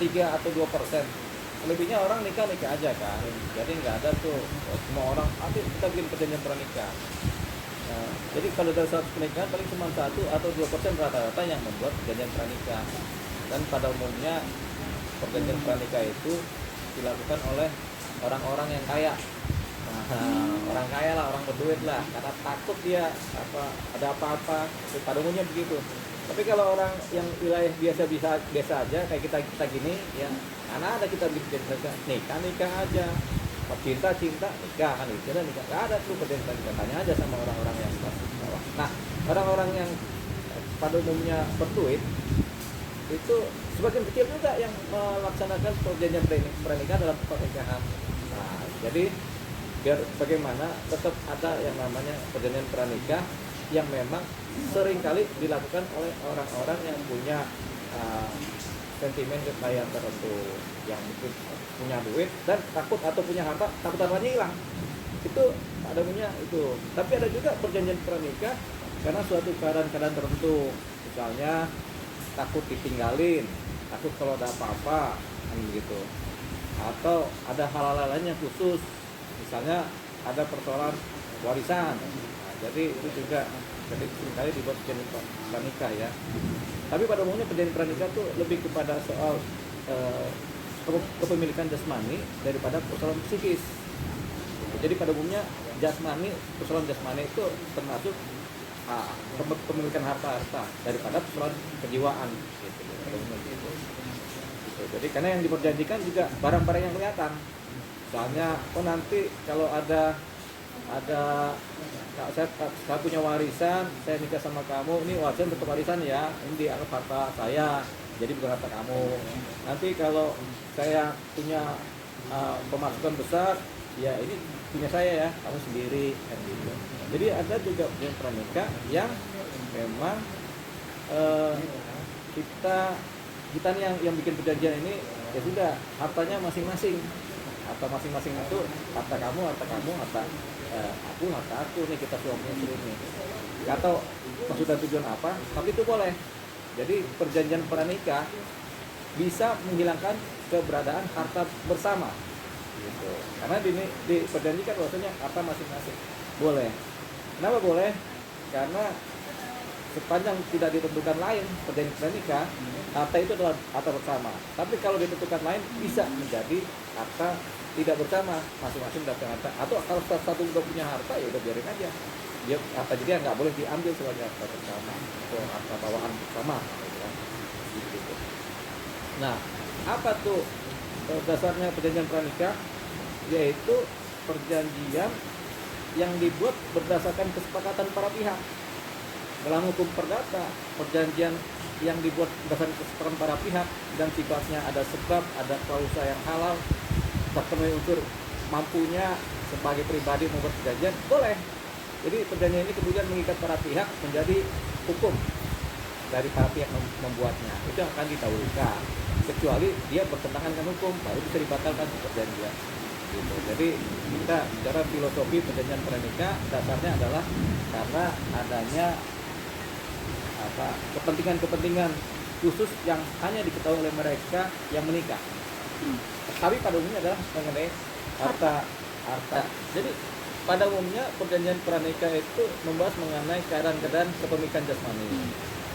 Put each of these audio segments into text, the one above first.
3 atau 2%. Lebihnya orang nikah aja kan. Jadi nggak ada tuh semua orang, kita bikin perjanjian pranikah. Nah, jadi kalau dari 100 pernikahan paling cuma 1 atau 2% rata-rata yang membuat perjanjian pranikah. Dan pada umumnya perjanjian pranikah itu dilakukan oleh orang-orang yang kaya. Orang kaya lah, orang berduit lah, karena takut dia ada apa-apa. Pada umumnya begitu. Tapi kalau orang yang wilayah biasa aja kayak kita gini ya, mana ada kita bikin nikah aja, cinta nikah kan, nikah nggak ada tuh perjanjian nikah. Tanya aja sama orang-orang yang kelas bawah. Nah, orang-orang yang pada umumnya berduit itu sebagian kecil juga yang melaksanakan perjanjian pernikahan dalam pernikahan. Nah, jadi biar bagaimana tetap ada yang namanya perjanjian pranikah yang memang seringkali dilakukan oleh orang-orang yang punya sentimen kekayaan tertentu, yang mungkin punya duit dan takut atau punya harta, takut hartanya hilang. Itu ada punya itu. Tapi ada juga perjanjian pranikah karena suatu keadaan tertentu, misalnya takut ditinggalin, takut kalau ada apa-apa kan begitu, atau ada hal-hal lainnya khusus, misalnya ada persoalan warisan. Nah, jadi itu juga seringkali dibuat perjanjian pranikah ya. Tapi pada umumnya perjanjian pranikah itu lebih kepada soal kepemilikan jasmani daripada persoalan psikis. Jadi pada umumnya persoalan jasmani itu termasuk kepemilikan harta daripada persoalan kejiwaan gitu. Pada umumnya gitu. Jadi karena yang diperjanjikan juga barang-barang yang kelihatan. Misalnya, nanti kalau ada saya punya warisan, saya nikah sama kamu, ini warisan tetap warisan ya, ini dianggap harta saya, jadi bukan harta kamu. Nanti kalau saya punya pemasukan besar, ya ini punya saya ya, kamu sendiri kan gitu. Jadi ada juga perjanjian pranikah yang memang kita nih yang bikin perjanjian ini ya sudah, hartanya masing-masing. Harta masing-masing itu harta kamu, harta aku nih, kita suami istri nih. Atau maksud dan tujuan apa? Tapi itu boleh. Jadi perjanjian pranikah bisa menghilangkan keberadaan harta bersama. Gitu. Karena diperjanjikan bahwasanya harta masing-masing boleh. Kenapa boleh? Karena sepanjang tidak ditentukan lain perjanjian pranikah, harta itu adalah harta bersama. Tapi kalau ditentukan lain bisa menjadi harta tidak bersama, masing-masing dapat harta. Atau kalau satu udah punya harta ya udah biarin aja. Dia harta jadi nggak boleh diambil sebagai harta bersama atau harta bawaan bersama. Gitu. Nah, apa tuh dasarnya perjanjian pranikah? Yaitu perjanjian yang dibuat berdasarkan kesepakatan para pihak. Dalam hukum perdata, perjanjian yang dibuat berdasarkan kesepakatan para pihak dan sifatnya ada sebab, ada klausa yang halal, terpenuhi unsur mampunya sebagai pribadi membuat perjanjian, boleh. Jadi perjanjian ini kemudian mengikat para pihak menjadi hukum dari para pihak membuatnya. Itu yang akan didahulukan. Kecuali dia bertentangan dengan hukum, baru bisa dibatalkan perjanjian. Gitu. Jadi kita bicara filosofi perjanjian pranikah, dasarnya adalah karena adanya kepentingan khusus yang hanya diketahui oleh mereka yang menikah. Tapi pada umumnya adalah mengenai harta. Jadi pada umumnya perjanjian pranikah itu membahas mengenai keadaan-keadaan kepemilikan jasmani.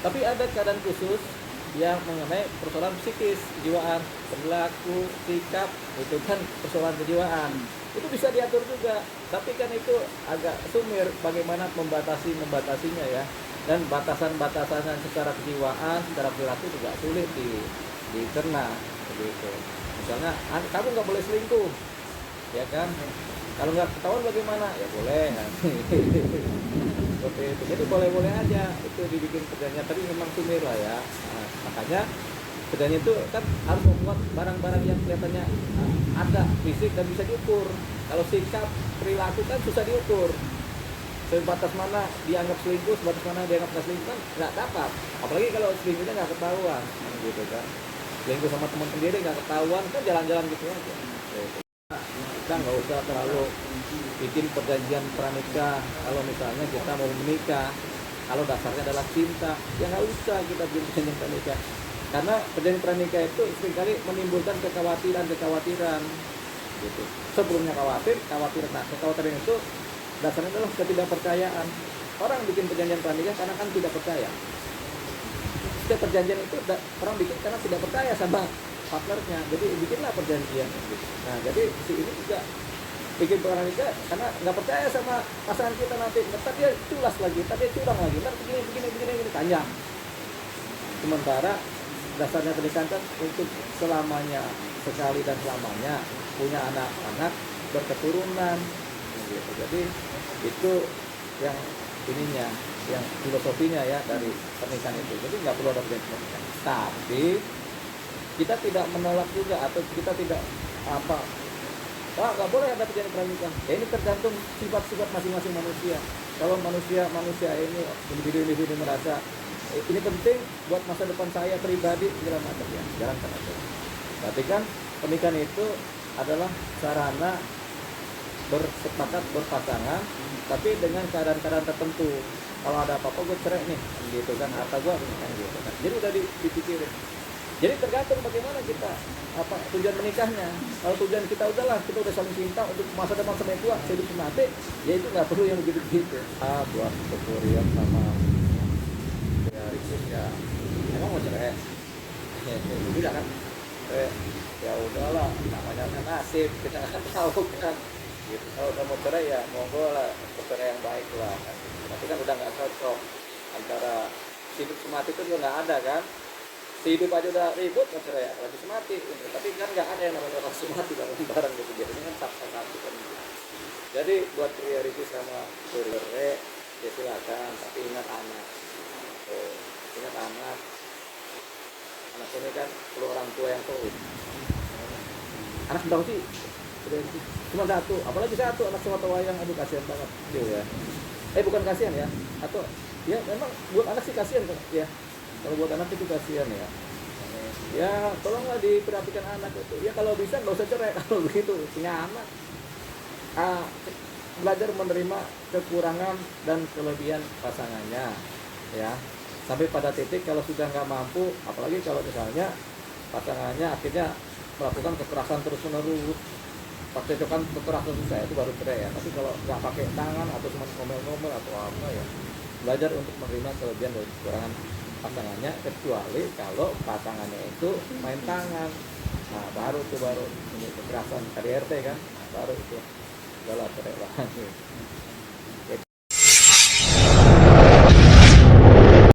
Tapi ada keadaan khusus yang mengenai persoalan psikis, kejiwaan, perilaku, sikap, itu kan persoalan kejiwaan. Itu bisa diatur juga. Tapi kan itu agak sumir bagaimana membatasinya ya. Dan batasan-batasan secara kejiwaan, secara perilaku juga sulit dicerna begitu. Misalnya, kamu nggak boleh selingkuh, ya kan? Kalau nggak ketahuan bagaimana? Ya boleh. Seperti itu. Jadi boleh-boleh aja itu dibikin perjanjian, tapi memang sumir lah ya. Nah, makanya perjanjian itu kan harus membuat barang-barang yang kelihatannya ada fisik dan bisa diukur. Kalau sikap, perilaku kan susah diukur. Sebatas mana dianggap selingkuh, sebatas mana dianggap nggak selingkuh kan nggak dapat. Apalagi kalau selingkuhnya nggak ketahuan, gitu kan. Selingkuh sama teman sendiri nggak ketahuan kan jalan-jalan gitu aja. Kita nggak usah terlalu bikin perjanjian pranikah. Kalau misalnya kita mau menikah, kalau dasarnya adalah cinta, ya nggak usah kita bikin perjanjian pranikah. Karena perjanjian pranikah itu seringkali menimbulkan kekhawatiran gitu. Sebelumnya khawatiran. Nah, kekhawatiran itu dasarnya adalah ketidakpercayaan. Orang bikin perjanjian pranikah karena kan tidak percaya. Setiap perjanjian itu orang bikin karena tidak percaya sama partnernya. Jadi bikinlah perjanjian gitu. Nah, jadi si ini juga bikin pranikah karena nggak percaya sama pasangan kita nanti. Ntar dia culas lagi, ntar dia curang lagi, ntar begini panjang. Sementara dasarnya pernikahan kan untuk selamanya, sekali dan selamanya, punya anak-anak berketurunan gitu. Jadi itu yang ininya, yang filosofinya ya dari pernikahan itu. Jadi nggak perlu ada perjanjian pernikahan. Tapi kita tidak menolak juga, atau kita tidak nggak boleh ada perjanjian pernikahan. Ya ini tergantung sifat-sifat masing-masing manusia. Kalau manusia ini individu merasa ini penting buat masa depan saya pribadi, segala macam ya, jalankan aja. Tapi kan pernikahan itu adalah sarana bersepakat berpasangan, tapi dengan keadaan-keadaan tertentu. Kalau ada apa-apa gue cerai nih, gitu kan, harta gue kan gitu kan. Jadi udah dipikirin. Jadi tergantung bagaimana kita tujuan menikahnya. Kalau tujuan kita kita udah saling cinta untuk masa depan sampai tua, hidup mati, ya itu nggak perlu yang begitu-begitu. Buat kekurian sama ya, emang mau cerai? Tidak kan? Ya udahlah, namanya nasib, kita akan tahu kan. Gitu. Kalau udah mau cerai ya monggo lah, cerai yang baik lah kan. Tapi kan udah nggak cocok antara hidup semati itu juga nggak ada kan. Hidup aja udah ribut mau cerai lagi semati gitu. Tapi kan nggak ada yang namanya orang semati bareng gitu. Jadi kan satu kan gitu. Jadi buat pria Riki sama Kuriere ya silakan, tapi ingat anak. Ingat anak ini kan perlu orang tua yang tahu. Anak berapa sih? Cuma satu, apalagi satu anak sama wayang, aduh kasihan banget gitu ya. Bukan kasihan ya, atau ya memang buat anak sih kasihan ya. Kalau buat anak itu kasihan ya. Ya tolonglah diperhatikan anak itu. Ya kalau bisa nggak usah cerai kalau begitu punya anak. Belajar menerima kekurangan dan kelebihan pasangannya ya. Sampai pada titik kalau sudah nggak mampu, apalagi kalau misalnya pasangannya akhirnya melakukan kekerasan terus-menerus, pakcokan kekerasan saya itu baru cerai ya. Tapi kalau nggak pakai tangan atau cuma ngomel-ngomel atau apa ya, belajar untuk menerima kelebihan dan kekurangan pasangannya, kecuali kalau pasangannya itu main tangan. Nah baru ini kekerasan KDRT kan, baru itu udahlah cerai lagi.